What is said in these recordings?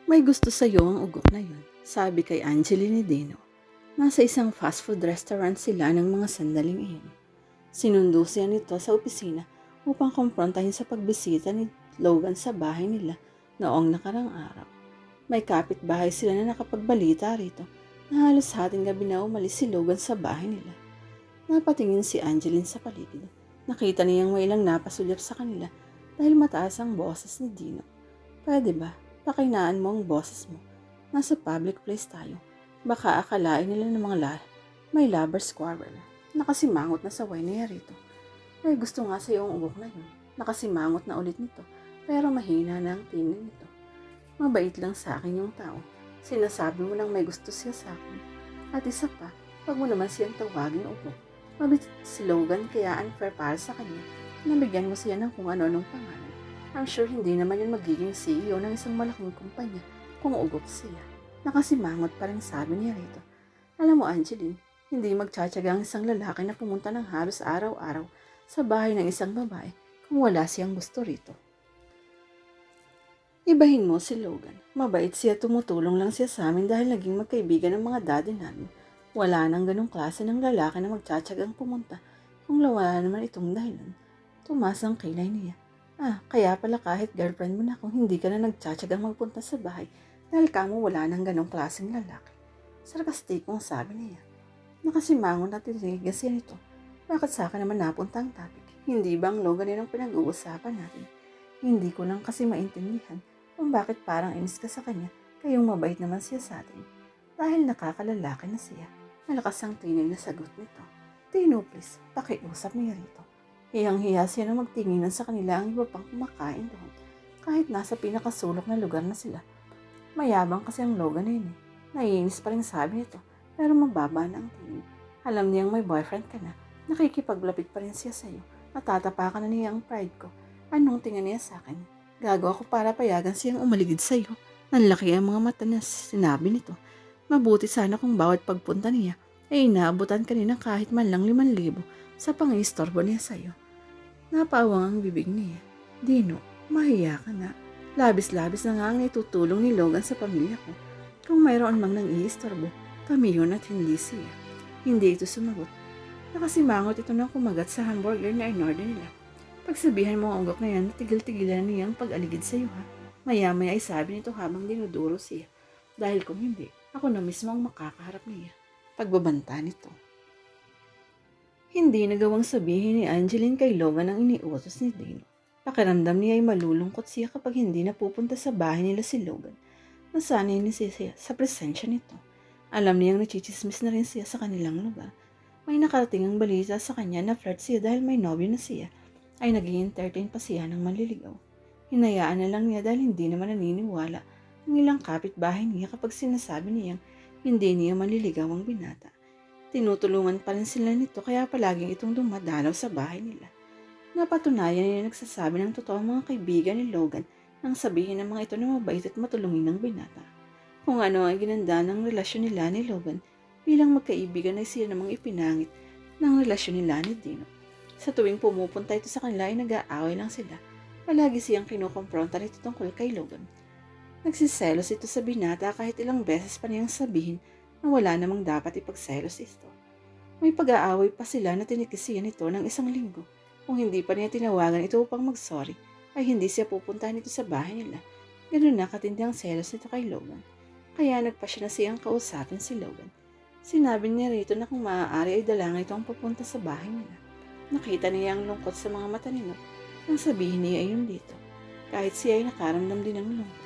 May gusto sa'yo ang ugok na yun, sabi kay Angeli ni Dino. Nasa isang fast food restaurant sila ng mga sandaling iyon. Sinundo siya nito sa opisina upang kumprontahin sa pagbisita ni Logan sa bahay nila noong nakarang araw. May kapitbahay sila na nakapagbalita rito na halos hating gabi na umalis si Logan sa bahay nila. Napatingin si Angeline sa paligid. Nakita niyang may ilang napasulyap sa kanila dahil mataas ang boses ni Dino. Pwede ba? Pakinaan mo ang boses mo. Nasa public place tayo. Baka akalain nila ng mga may lovers quarrel. Nakasimangot na saway niya rito. Ay gusto nga sa iyong ugok na yun. Nakasimangot na ulit nito. Pero mahina na ang tingin nito. Mabait lang sa akin yung tao. Sinasabi mo nang may gusto siya sa akin. At isa pa, wag mo naman siyang tawagin ugok. Mabit si Logan kaya unfair para sa kanya. Nabigyan mo siya ng kung ano-anong pangalan. I'm sure hindi naman yun magiging CEO ng isang malaking kumpanya kung ugok siya. Nakasimangot pa rin sabi niya rito. Alam mo Angeline, hindi magtsatsaga ang isang lalaki na pumunta ng halos araw-araw sa bahay ng isang babae kung wala siyang gusto rito. Ibahin mo si Logan. Mabait siya, tumutulong lang siya sa amin dahil naging magkaibigan ng mga daddy namin. Wala nang ganong klase ng lalaki na magtsatsagang pumunta kung wala naman itong dahilan. Tumas ang kilay niya. Kaya pala kahit girlfriend mo na kung hindi ka na nagtsatsagang magpunta sa bahay dahil kamo wala nang ganong klaseng lalaki. Sarkastikong sabi niya. Nakasimangon na tinitig siya nito. Bakit sa akin naman napunta ang topic? Hindi ba ang Logan yun ang pinag-uusapan natin? Hindi ko lang kasi maintindihan kung bakit parang inis ka sa kanya kayong mabait naman siya sa atin. Dahil nakakalalaki na siya. Malakas ang tinig na sagot nito. Tino please, pakiusap niya rito. Hiyang-hiya siya na magtinginan sa kanila ang iba pang kumakain doon, kahit nasa pinakasulok na lugar na sila. Mayabang kasi ang Logan na yun eh. Naiinis pa rin sabi nito, pero mababa na ang tingin. Alam niyang may boyfriend ka na, nakikipaglapit pa rin siya sa'yo, natatapakan na niya ang pride ko. Anong tingin niya sa akin? Gagawa ko para payagan siyang umaligid sa'yo. Nanlaki ang mga mata na sinabi nito. Mabuti sana kung bawat pagpunta niya ay inaabutan ka nila kahit man lang 5,000 sa pang-istorbo niya sa'yo. Napawang ang bibig niya. Dino, mahiya ka na. Labis-labis na nga ang itutulong ni Logan sa pamilya ko. Kung mayroon mang nang iistorbo, kami yun at hindi siya. Hindi ito sumagot. Nakasimangot ito na kumagat sa hamburger na inorder nila. Pagsabihan mo ang ugok na yan, tigil-tigilan niyang pag-aligid sa iyo ha. Maya-maya ay sabi nito habang dinuduro siya. Dahil kung hindi, ako na mismo ang makakaharap niya. Pagbabanta nito. Hindi nagawang sabihin ni Angeline kay Logan ang iniutos ni Dino. Pakiramdam niya ay malulungkot siya kapag hindi napupunta sa bahay nila si Logan. Nasanay ni siya sa presensya nito. Alam niyang nachichismis na rin siya sa kanilang lugar. May nakarating ang balita sa kanya na flirt siya dahil may nobyo na siya. Ay nag-i-entertain pa siya ng manliligaw. Hinayaan na lang niya dahil hindi naman naniniwala ang ilang kapitbahay niya kapag sinasabi niyang hindi niya manliligaw ang binata. Tinutulungan pa rin sila nito kaya palaging itong dumadalaw sa bahay nila. Napatunayan niya nagsasabi ng totoo ang mga kaibigan ni Logan nang sabihin ng mga ito na mabait at matulungin ng binata. Kung ano ang ginanda ng relasyon nila ni Logan bilang magkaibigan ay sila namang ipinangit ng relasyon nila ni Dino. Sa tuwing pumupunta ito sa kanila ay nag-aaway lang sila. Palagi siyang kinukompronta nito tungkol kay Logan. Nagsiselos ito sa binata kahit ilang beses pa niyang sabihin na wala namang dapat ipagselos ito. May pag-aaway pa sila na tinikisiyan nito ng 1 linggo. Kung hindi pa niya tinawagan ito upang mag-sorry, ay hindi siya pupuntahan nito sa bahay nila. Ganun na katindi ang selos nito kay Logan. Kaya nagpasya na siyang kausapin si Logan. Sinabi niya rito na kung maaari ay dalangin ito ang pupunta sa bahay nila. Nakita niya ang lungkot sa mga mata nito nang sabihin niya ayun dito. Kahit siya ay nakaramdam din ng lungkot.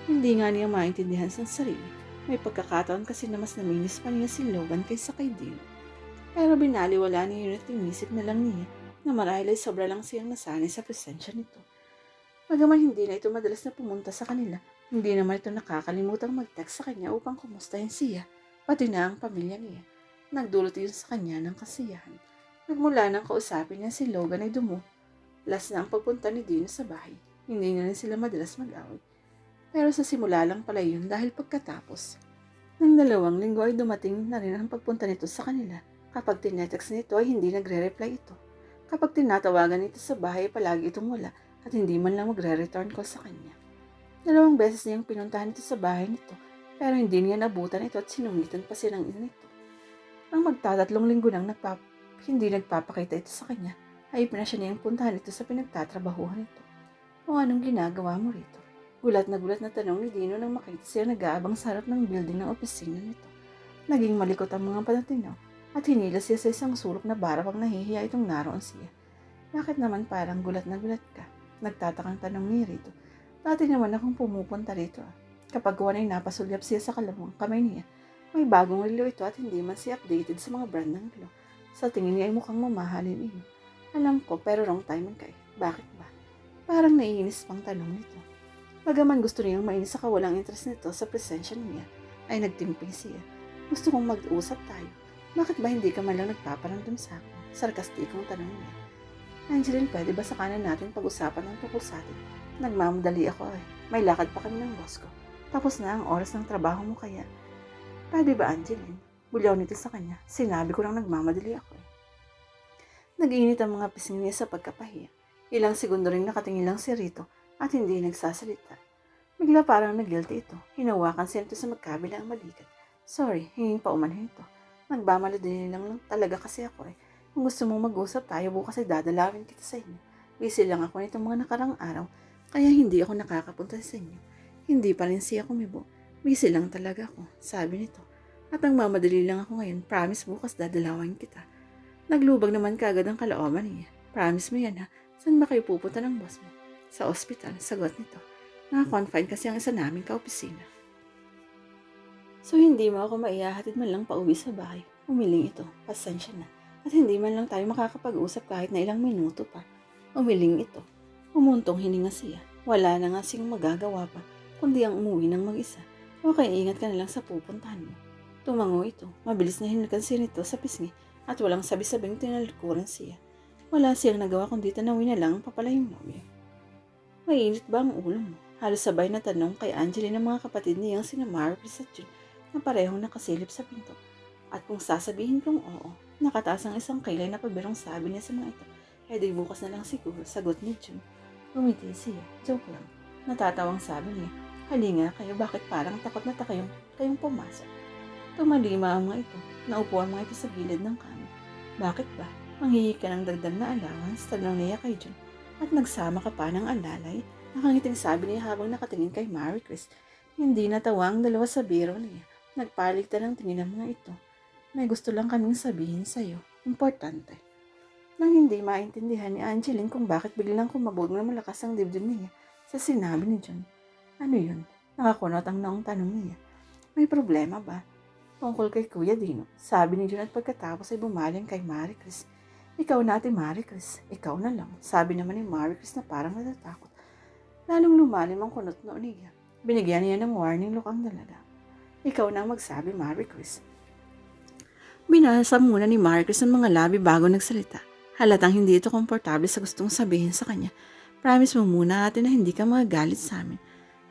Hindi nga niya maintindihan sa sarili. May pagkakataon kasi na mas naminis pa niya si Logan kaysa kay Dino. Pero binaliwala niya yun at inisip na lang niya na marahil ay sobra lang siyang nasanay sa presensya nito. Bagaman hindi na ito madalas na pumunta sa kanila, hindi naman ito nakakalimutang mag-text sa kanya upang kumustahin siya, pati na ang pamilya niya. Nagdulot yun sa kanya ng kasiyahan. Nagmula nang kausapin niya si Logan ay last na ang pagpunta ni Dino sa bahay. Hindi na rin sila madalas mag-away. Pero sa simula lang pala yun dahil pagkatapos ng 2 linggo ay dumating na rin ang pagpunta nito sa kanila. Kapag tinetext nito ay hindi nagre-reply ito. Kapag tinatawagan nito sa bahay palagi itong wala at hindi man lang magre-return call sa kanya. 2 beses niyang pinuntahan ito sa bahay nito, pero hindi niya nabutan ito at sinungitan pa silang ina nito. Ang magtatatlong linggo nang hindi nagpapakita ito sa kanya, ay pinasya niyang puntahan ito sa pinagtatrabahuhan nito. O anong ginagawa mo rito? Gulat na tanong ni Dino nang makita siya nag-aabang sa harap ng building ng opisina nito. Naging malikot ang mga panatinaw at hinila siya sa isang sulok na bara pang nahihiya itong naroon siya. Bakit naman parang gulat na gulat ka? Nagtatakang tanong ni Rito. Dati naman akong pumupunta rito. Kapag gawa ay napasulyap siya sa kalawang kamay niya, may bagong relo ito at hindi man siya updated sa mga brand ng relo. Sa tingin niya ay mukhang mamahalin iyo. Alam ko pero wrong timing ka eh. Bakit ba? Parang naiinis pang tanong nito. Bagaman gusto niyang mainis sa kawalang interest nito sa presensya niya, ay nagtimping siya. Gusto kong mag-usap tayo. Bakit ba hindi ka man lang nagpaparamdam sa akin? Sarkastikong tanong niya. Angeline, pwede ba sa kanan natin pag-usapan ng tungkol sa atin? Nagmamadali ako eh. May lakad pa kami ng boss ko. Tapos na ang oras ng trabaho mo kaya. Pwede ba, Angeline? Bulyaw nito sa kanya. Sinabi ko lang nagmamadali ako eh. Nag-iinit ang mga pisngi niya sa pagkapahiya. Ilang segundo rin nakatingin lang si Rito at hindi nagsasalita. Bigla parang nag-guilty ito. Hinawakan siya nito sa magkabilang balikat. Sorry, hinging pa umanhin ito. Nagmamadali lang talaga kasi ako eh. Kung gusto mong mag-usap tayo bukas ay dadalawin kita sa inyo. Busy lang ako nitong mga nakarang araw, kaya hindi ako nakakapunta sa inyo. Hindi pa rin siya kumibo. Busy lang talaga ako, sabi nito. At nagmamadali lang ako ngayon, promise bukas dadalawin kita. Naglubag naman kagad ang kalooban niya. Promise mo yan ha, saan ba kayo pupunta ng boss mo? Sa ospital, sagot nito. Naka-confine kasi ang isa naming kaopisina. So hindi mo ako maihahatid man lang pauwi sa bahay. Umiling ito, pasensya na. At hindi man lang tayo makakapag-usap kahit na ilang minuto pa. Umiling ito. Umuntong hininga siya. Wala na nga siyang magagawa pa, kundi ang umuwi ng mag-isa. Okay, ingat ka na lang sa pupuntahan mo. Tumango ito. Mabilis na hinilkan siya nito sa pisngi at walang sabi-sabing tinalikuran siya. Wala siyang nagawa kundi tanawin na lang ang papalayong nobyo. Mainit ba ang ulo mo? Halos sabay na tanong kay Angeline ng mga kapatid niyang sina Marcus at June na parehong nakasilip sa pinto. At kung sasabihin kong oo, nakataas ang isang kilay na pabirong sabi niya sa mga ito. Di bukas na lang siguro, sagot ni June. Umiti siya, joke lang. Natatawang sabi niya, halinga kayo, bakit parang takot na kayong pumasok? Tumalima ang mga ito, naupo ang mga ito sa gilid ng kama. Bakit ba? Manghihi ka ng dagdag na allowance, tanong niya kay June. At nagsama ka pa ng alalay? Nakangiting sabi niya habang nakatingin kay Marie Chris. Hindi natawa ang dalawa sa biro niya. Nagpaligtan ng tingin ng mga ito. May gusto lang kaming sabihin sa'yo. Importante. Nang hindi maintindihan ni Angeline kung bakit biglang kumabog na malakas ang dibdib niya sa sinabi ni John. Ano yun? Nakakunot ang noong tanong niya. May problema ba? Tungkol kay Kuya Dino, sabi ni John at pagkatapos ay bumaling kay Marie Chris. Ikaw na Ate Marie Chris, ikaw na lang, sabi naman ni Marie Chris na parang natatakot. Lalong lumalim ang kunot noon niya. Binigyan niya ng warning look ang dalaga. Ikaw na magsabi, Marie Chris. Binasa muna ni Marie Chris ang mga labi bago nagsalita. Halatang hindi ito komportable sa gustong sabihin sa kanya. Promise mo muna ate na hindi ka magagalit sa amin.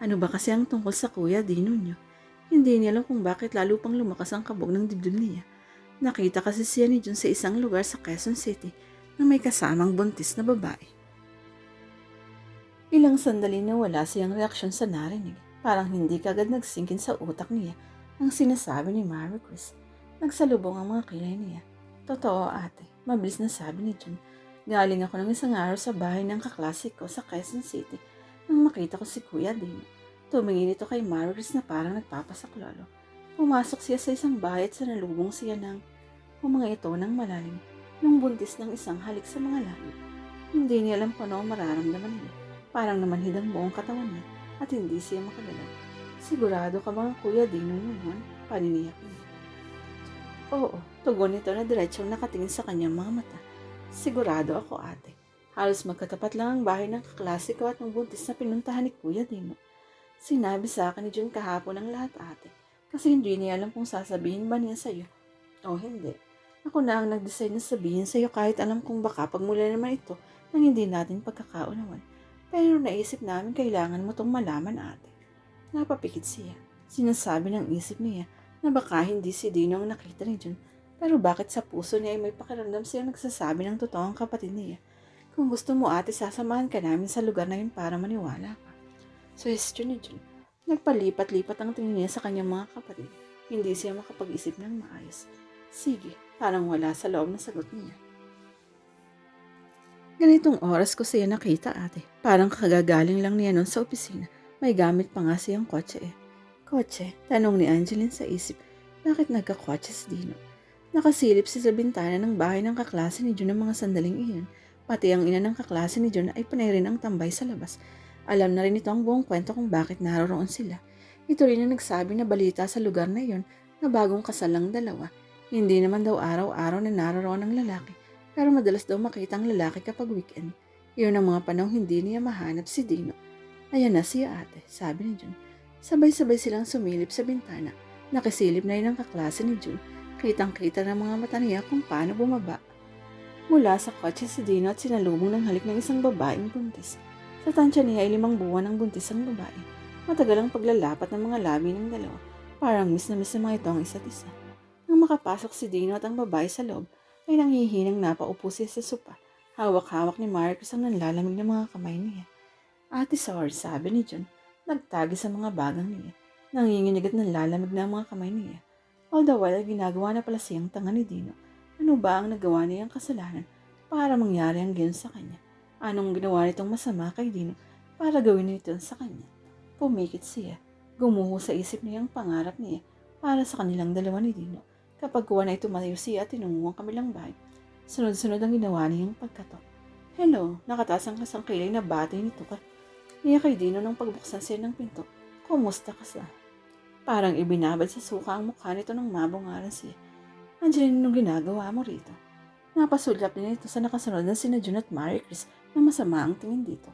Ano ba kasi ang tungkol sa Kuya Dino niyo? Hindi niya alam kung bakit lalo pang lumakas ang kabog ng dibdib niya. Nakita kasi siya ni Jun sa isang lugar sa Quezon City na may kasamang buntis na babae. Ilang sandali na wala siyang reaksyon sa narinig. Parang hindi kagad nagsingkin sa utak niya ang sinasabi ni Marie Chris. Nagsalubong ang mga kilay niya. Totoo ate, mabilis na sabi ni Jun. Galing ako ng isang araw sa bahay ng kaklase ko sa Quezon City nang makita ko si Kuya Dino. Tumingin ito kay Marie Chris na parang nagpapasaklolo. Pumasok siya sa isang bahay at sanalubong siya ng huminga ito ng malalim nung buntis ng isang halik sa mga labi. Hindi niya alam kung ano mararamdaman niya. Parang namanhid ang buong katawan niya at hindi siya makalala. Sigurado ka mga Kuya Dino naman? Paniniyak niya. Oo, tugon nito na diretsong nakatingin sa kanyang mga mata. Sigurado ako ate. Halos magkatapat lang ang bahay ng kaklase ko at ng buntis na pinuntahan ni Kuya Dino. Sinabi sa akin ni Jun kahapon ang lahat ate. Kasi hindi niya alam kung sasabihin ba niya sa'yo o hindi. Ako na ang nag-decide na sabihin sa'yo kahit alam kong baka pagmula naman ito nang hindi natin pagkakaunawan. Pero naisip namin kailangan mo tong malaman ate. Napapikit siya. Sinasabi ng isip niya na baka hindi si Dino ang nakita ni Jun. Pero bakit sa puso niya ay may pakiramdam siya nagsasabi ng totoo ang kapatid niya. Kung gusto mo ate, sasamahan ka namin sa lugar na yun para maniwala ka. Suhestyon ni Jun. Nagpalipat-lipat ang tingin niya sa kanyang mga kapatid. Hindi siya makapag-isip ng maayos. Sige, parang wala sa loob na sagot niya. Ganitong oras ko siya nakita, ate. Parang kagagaling lang niya noon sa opisina. May gamit pa nga siyang kotse eh. Kotse? Tanong ni Angeline sa isip. Bakit nagkakotse si Dino? Nakasilip siya sa bintana ng bahay ng kaklase ni Jun ng mga sandaling iyon. Pati ang ina ng kaklase ni Jun ay panay rin ang tambay sa labas. Alam na rin ito ang buong kwento kung bakit naroroon sila. Ito rin ang nagsabi na balita sa lugar na iyon na bagong kasal lang dalawa. Hindi naman daw araw-araw na naroroon ang lalaki, pero madalas daw makita ang lalaki kapag weekend. Iyon ang mga panahong hindi niya mahanap si Dino. Ayan na siya, ate, sabi ni Jun. Sabay-sabay silang sumilip sa bintana. Nakisilip na rin ang kaklase ni Jun. Kitang-kita ng mga mata niya kung paano bumaba. Mula sa kotse si Dino at sinalubong ng halik ng isang babaeng buntis. Sa tansya niya ay 5 buwan ang buntis ang babae. Matagal ang paglalapat ng mga labi ng dalawa. Parang miss na miss na mga ito ang isa't isa. Nang makapasok si Dino at ang babae sa loob, ay nanghihinang napaupo siya sa sopa. Hawak-hawak ni Marcus ang nanlalamig ng mga kamay niya. Ate sorry, sabi ni John. Nagtagi sa mga bagang niya. Nanginginig at nanlalamig na ang mga kamay niya. All the while, ginagawa na pala siyang tanga ni Dino. Ano ba ang nagawa niyang kasalanan para mangyari ang ganyan sa kanya? Anong ginawa nitong masama kay Dino para gawin nito sa kanya? Pumikit siya. Gumuho sa isip niya ang pangarap niya para sa kanilang dalawa ni Dino. Kapag kuha na ito malayo siya at tinungo ang kamilang bahay, sunod-sunod ang ginawa niyang pagkatok. Hello, nakataas ang kasangkilay na bati nito niya kay Dino nang pagbuksan siya ng pinto. Kumusta ka sa? Parang ibinabad sa suka ang mukha nito nang mabungaran siya. Angeline, anong ginagawa mo rito? Napasulyap din ito sa nakasunod na sina Jun at Marie Chris na masama ang tingin dito.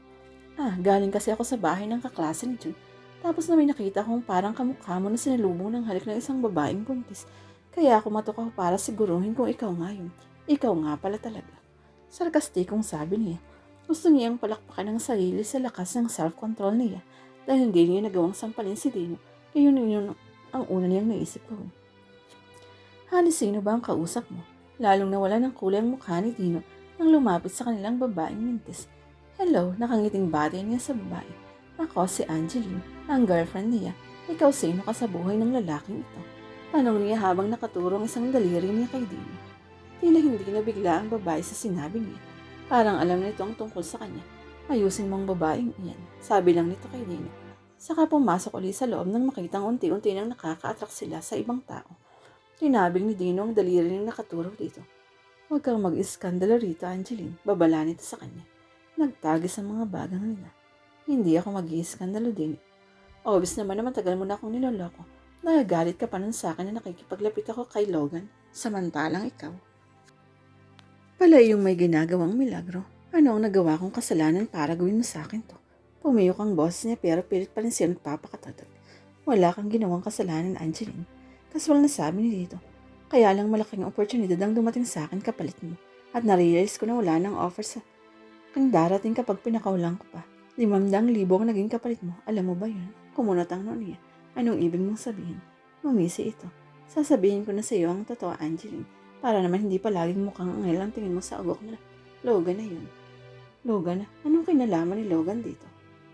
Galing kasi ako sa bahay ng kaklase ni Jun. Tapos na may nakita kong parang kamukha mo na sinalubong ng halik ng isang babaeng buntis. Kaya ako matok ako para siguruhin kung ikaw nga yun. Ikaw nga pala talaga. Sarkastikong sabi niya. Gusto niyang palakpakan ng sarili sa lakas ng self-control niya dahil hindi niya nagawang sampalin si Dino. Kaya yun ang una niyang naisip ko. Halos sino ba ang kausap mo? Lalong nawala ng kulay ang mukha ni Dino nang lumapit sa kanilang babaeng mintis. Hello, nakangiting bati niya sa babae. Ako si Angeline, ang girlfriend niya. Ikaw sino ka sa buhay ng lalaking ito? Tanong niya habang nakaturong isang daliri niya kay Dino. Tila hindi nabigla ang babae sa sinabi niya. Parang alam na ito ang tungkol sa kanya. Ayusin mong babaeng iyan, sabi lang nito kay Dino. Saka pumasok ulit sa loob nang makitang unti-unti nang nakaka-attract sila sa ibang tao. Tinabing ni Dino ang daliri niyang nakaturo dito. Huwag kang mag-iskandalo rito, Angeline. Babala nito sa kanya. Nagtagis ang mga bagang nila. Hindi ako mag-iiskandalo din. Obvious naman na matagal mo na akong niloloko. Nagagalit ka pa nun sa akin na nakikipaglapit ako kay Logan. Samantalang ikaw. Pala yung may ginagawang milagro. Ano ang nagawa kong kasalanan para gawin mo sa akin to? Pumiyok ang boss niya pero pilit pa rin siya nagpapakatadag. Wala kang ginawang kasalanan, Angeline. Kaswal na sabi ni Dito. Kaya lang malaking oportunidad ang dumating sa akin kapalit mo. At narealize ko na wala nang offer sa kang darating kapag pinakaulang ko pa. 500,000 ang naging kapalit mo. Alam mo ba yun? Kumunot ang noon niya. Anong ibig mong sabihin? Mumisi ito. Sasabihin ko na sa iyo ang totoo, Angeline. Para naman hindi palaging mukhang angel ang tingin mo sa ugok na Logan na yun. Logan? Anong kinalaman ni Logan dito?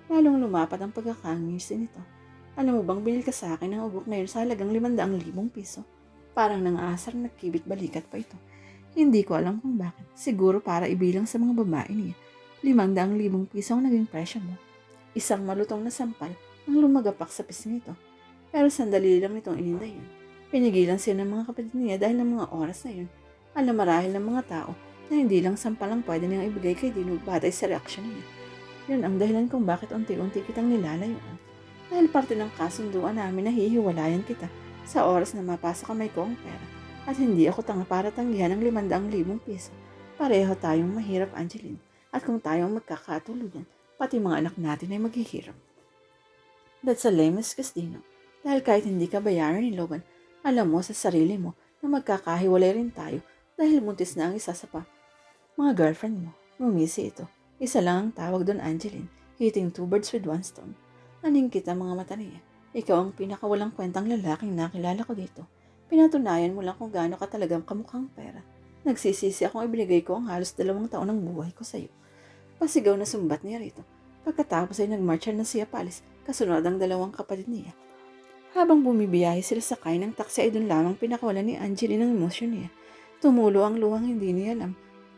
Lalong lumapat ang pagkakangisi nito. Alam mo bang binil ka sa akin ng ugok na yun sa halagang 500,000 piso? Parang nang-aasar nagkibit balikat pa ito. Hindi ko alam kung bakit. Siguro para ibilang sa mga babae niya. 500,000 piso ang naging presyo mo. Isang malutong na sampal ang lumagapak sa pisngi nito. Pero sandali lang nitong ininda yun. Pinigilan siya ng mga kapatid niya dahil ng mga oras na yun. Alam marahil ng mga tao na hindi lang sampal ang pwede niyang ibigay kay Dino batay sa reaksyon niya. Yun ang dahilan kung bakit unti-unti kitang nilalayuan. Dahil parte ng kasunduan namin na hihiwalayan kita sa oras na mapasa kamay ko ang pera. At hindi ako tanga para tanggihan ng 500,000 piso. Pareho tayong mahirap, Angeline. At kung tayong magkakatuluyan, pati mga anak natin ay maghihirap. That's a lame excuse, Dino. Dahil kahit hindi ka bayaran ni Logan, alam mo sa sarili mo na magkakahiwalay rin tayo dahil buntis na ang isa sa mga girlfriend mo. Mumisi ito. Isa lang ang tawag doon, Angeline. Hitting 2 birds with 1 stone. Naningkit ang mga mata niya. Ikaw ang pinakawalang kwentang lalaking nakilala ko dito. Pinatunayan mo lang kung gaano ka talagang kamukhang pera. Nagsisisi akong ibinigay ko ang halos 2 taon ng buhay ko sa iyo. Pasigaw na sumbat niya rito. Pagkatapos ay nagmarcha na siya palis kasunod ang dalawang kapatid niya. Habang bumibiyahe sila sakay ng taxi ay doon lamang pinakawalan ni Angeline ang emosyon niya. Tumulo ang luhang hindi niya alam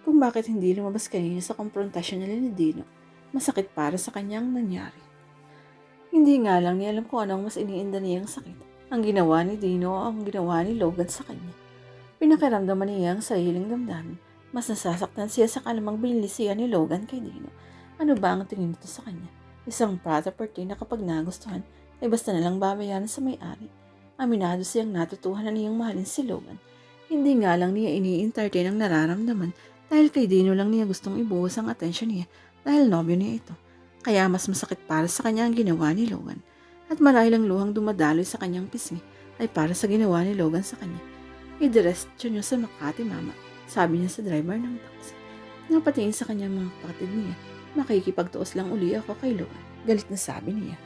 kung bakit hindi lumabas kanina sa komprontasyon nila ni Dino. Masakit para sa kanyang nangyari. Hindi nga lang niya alam kung ano ang mas iniinda niyang sakit. Ang ginawa ni Dino o ang ginawa ni Logan sa kanya. Pinakiramdaman niya ang sariling damdamin. Mas nasasaktan siya sa kalamang binilisihan ni Logan kay Dino. Ano ba ang tingin nito sa kanya? Isang property na kapag nagustuhan ay basta nalang babayaran sa may-ari. Aminado siyang natutuhan na niyang mahalin si Logan. Hindi nga lang niya ini-entertain ang nararamdaman dahil kay Dino lang niya gustong ibuhos ang atensyon niya dahil nobyo niya ito. Kaya mas masakit para sa kanya ang ginawa ni Logan. At marahil ang luhang dumadaloy sa kanyang pisngi ay para sa ginawa ni Logan sa kanya. Idiretso niyo sa Makati, Mama, sabi niya sa driver ng taxi. Napatingin sa kanyang mga kapatid niya. Makikipagtuos lang uli ako kay Logan. Galit na sabi niya.